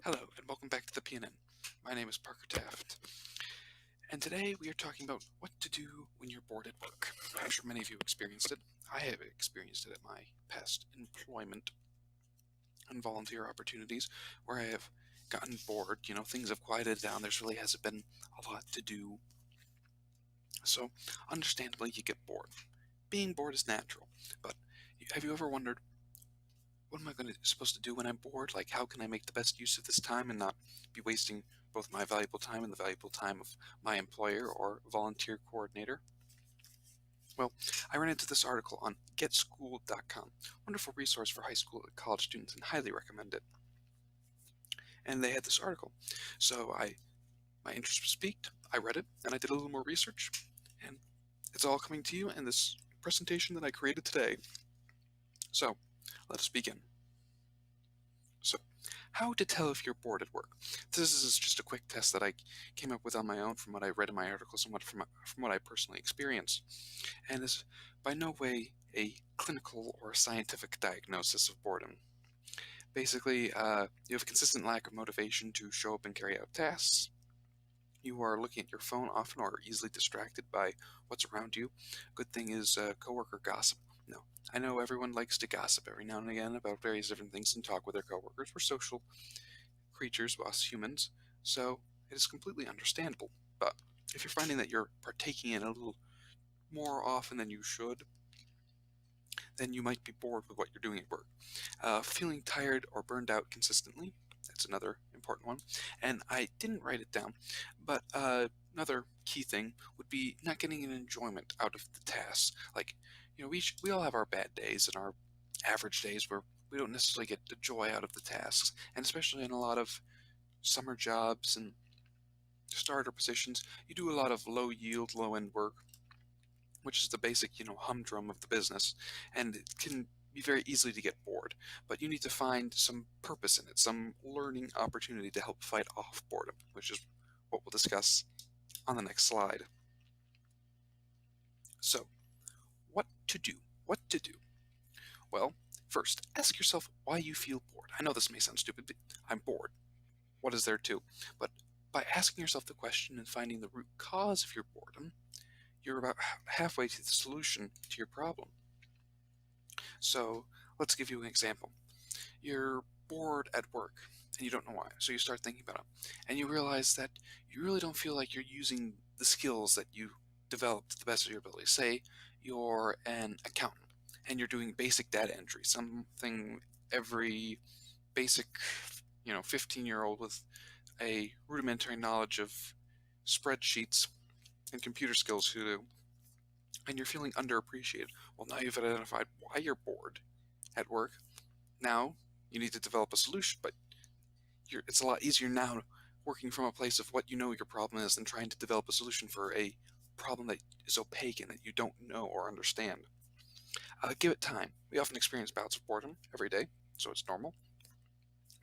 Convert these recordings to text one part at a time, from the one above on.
Hello, and welcome back to the PNN. My name is Parker Taft, and today we are talking about what to do when you're bored at work. I'm sure many of you experienced it. I have experienced it at my past employment and volunteer opportunities where I have gotten bored. Things have quieted down. There really hasn't been a lot to do. So, understandably, you get bored. Being bored is natural, but have you ever wondered, what am I supposed to do when I'm bored? Like, how can I make the best use of this time and not be wasting both my valuable time and the valuable time of my employer or volunteer coordinator? Well, I ran into this article on getschool.com. Wonderful resource for high school and college students, and highly recommend it. And they had this article. So my interest was piqued. I read it, and I did a little more research, and it's all coming to you in this presentation that I created today. So, let us begin. So, how to tell if you're bored at work. This is just a quick test that I came up with on my own from what I read in my articles and from what I personally experienced. And is by no way a clinical or scientific diagnosis of boredom. Basically, you have a consistent lack of motivation to show up and carry out tasks. You are looking at your phone often or are easily distracted by what's around you. Good thing is coworker gossip. No, I know everyone likes to gossip every now and again about various different things and talk with their coworkers. We're social creatures, us humans, so it is completely understandable. But if you're finding that you're partaking in a little more often than you should, then you might be bored with what you're doing at work. Feeling tired or burned out consistently, that's another important one. And I didn't write it down, but another key thing would be not getting an enjoyment out of the tasks. Like, we all have our bad days and our average days where we don't necessarily get the joy out of the tasks. And especially in a lot of summer jobs and starter positions, you do a lot of low yield, low end work, which is the basic, humdrum of the business, and it can be very easily to get bored. But you need to find some purpose in it, some learning opportunity to help fight off boredom, which is what we'll discuss on the next slide. So, what to do? What to do? Well, first, ask yourself why you feel bored. I know this may sound stupid, but I'm bored. What is there to? But by asking yourself the question and finding the root cause of your boredom, you're about halfway to the solution to your problem. So let's give you an example. You're bored at work and you don't know why. So you start thinking about it and you realize that you really don't feel like you're using the skills that you developed to the best of your ability. Say you're an accountant and you're doing basic data entry, something every basic, 15-year-old with a rudimentary knowledge of spreadsheets and computer skills who do, and you're feeling underappreciated. Well, now you've identified why you're bored at work. Now you need to develop a solution, but it's a lot easier now working from a place of what you know your problem is than trying to develop a solution for a problem that is opaque and that you don't know or understand. Give it time. We often experience bouts of boredom every day, so it's normal.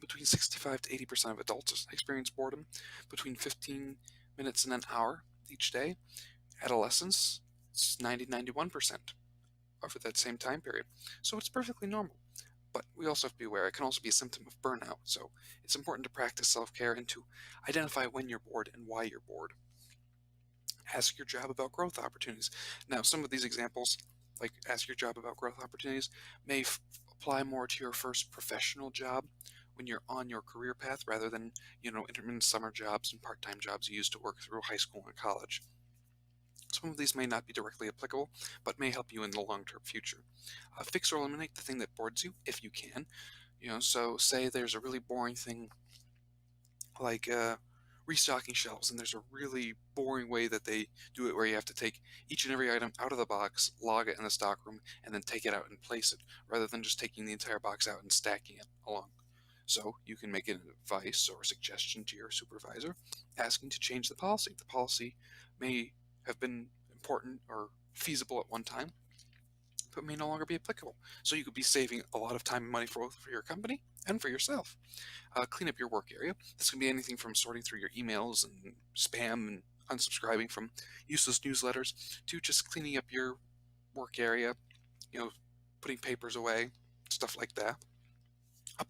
Between 65 to 80% of adults experience boredom, between 15 minutes and an hour each day. Adolescents, it's 91% over that same time period. So it's perfectly normal. But we also have to be aware it can also be a symptom of burnout. So it's important to practice self-care and to identify when you're bored and why you're bored. Ask your job about growth opportunities. Now, some of these examples, like ask your job about growth opportunities, may apply more to your first professional job when you're on your career path rather than, intermittent summer jobs and part-time jobs you used to work through high school and college. Some of these may not be directly applicable, but may help you in the long-term future. Fix or eliminate the thing that bores you, if you can. So say there's a really boring thing like restocking shelves, and there's a really boring way that they do it where you have to take each and every item out of the box, log it in the stockroom, and then take it out and place it, rather than just taking the entire box out and stacking it along. So you can make an advice or suggestion to your supervisor asking to change the policy. The policy may have been important or feasible at one time, but may no longer be applicable. So you could be saving a lot of time and money for your company and for yourself. Clean up your work area. This can be anything from sorting through your emails and spam and unsubscribing from useless newsletters to just cleaning up your work area, putting papers away, stuff like that. Up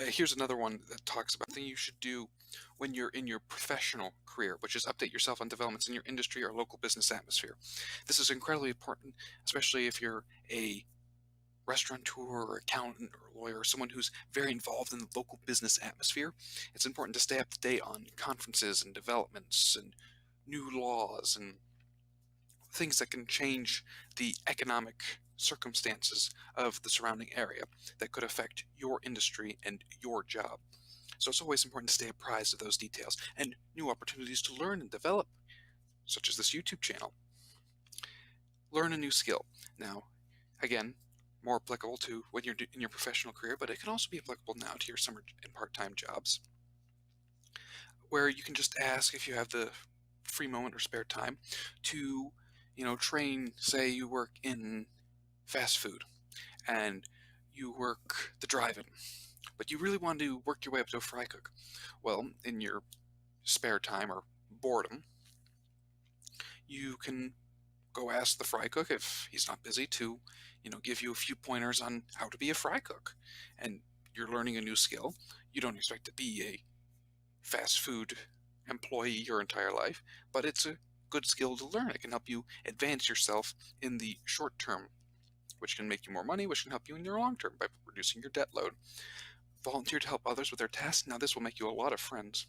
Here's another one that talks about thing you should do when you're in your professional career, which is update yourself on developments in your industry or local business atmosphere. This is incredibly important, especially if you're a restaurateur or accountant or lawyer or someone who's very involved in the local business atmosphere. It's important to stay up to date on conferences and developments and new laws and things that can change the economic circumstances of the surrounding area that could affect your industry and your job. So it's always important to stay apprised of those details and new opportunities to learn and develop, such as this YouTube channel. Learn a new skill. Now, again, more applicable to when you're in your professional career, but it can also be applicable now to your summer and part-time jobs, where you can just ask if you have the free moment or spare time to, train. Say you work in fast food and you work the drive-in, but you really want to work your way up to a fry cook. Well, in your spare time or boredom, you can go ask the fry cook if he's not busy to, give you a few pointers on how to be a fry cook. And you're learning a new skill. You don't expect to be a fast food employee your entire life, but it's a good skill to learn. It can help you advance yourself in the short term, which can make you more money, which can help you in your long term by reducing your debt load. Volunteer to help others with their tasks. Now, this will make you a lot of friends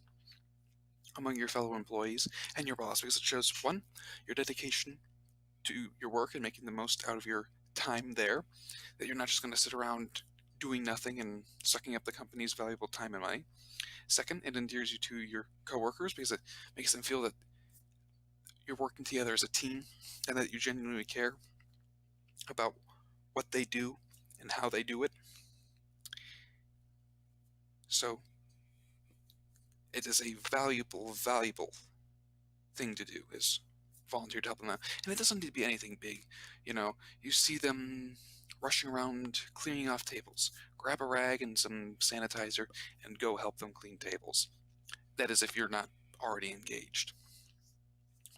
among your fellow employees and your boss because it shows, one, your dedication to your work and making the most out of your time there, that you're not just going to sit around doing nothing and sucking up the company's valuable time and money. Second, it endears you to your coworkers because it makes them feel that you're working together as a team and that you genuinely care about what they do and how they do it. So it is a valuable thing to do, is volunteer to help them out. And it doesn't need to be anything big. You see them rushing around cleaning off tables. Grab a rag and some sanitizer and go help them clean tables. That is if you're not already engaged.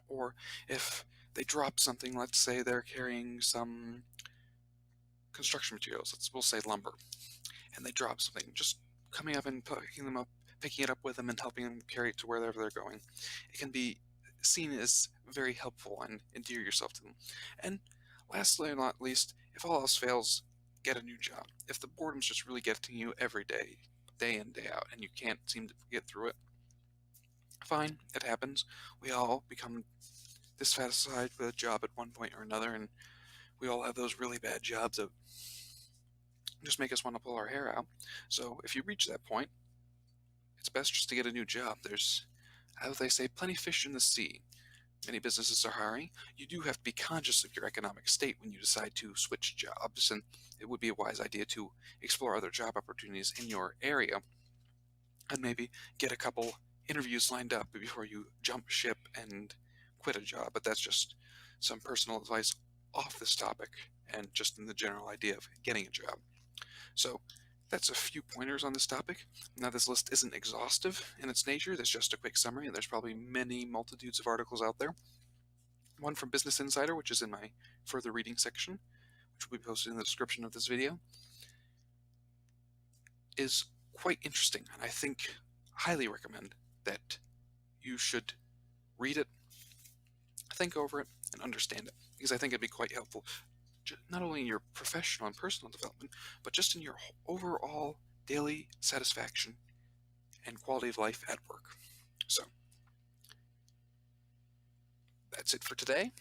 Or if they drop something, let's say they're carrying some construction materials, we'll say lumber, and they drop something, just coming up and picking it up with them and helping them carry it to wherever they're going. It can be seen as very helpful and endear yourself to them. And lastly and not least, if all else fails, get a new job. If the boredom's just really getting you every day, day in, day out, and you can't seem to get through it, fine, it happens. We all become dissatisfied with a job at one point or another, and we all have those really bad jobs that just make us want to pull our hair out. So if you reach that point, it's best just to get a new job. There's, how they say, plenty of fish in the sea. Many businesses are hiring. You do have to be conscious of your economic state when you decide to switch jobs, and it would be a wise idea to explore other job opportunities in your area and maybe get a couple interviews lined up before you jump ship and quit a job. But that's just some personal advice off this topic and just in the general idea of getting a job. So that's a few pointers on this topic. Now, this list isn't exhaustive in its nature. There's just a quick summary, and there's probably many multitudes of articles out there. One from Business Insider, which is in my further reading section, which will be posted in the description of this video, is quite interesting, and I think highly recommend that you should read it, think over it, and understand it, because I think it'd be quite helpful not only in your professional and personal development, but just in your overall daily satisfaction and quality of life at work. So that's it for today.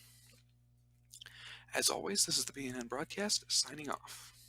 As always, this is the BNN Broadcast signing off.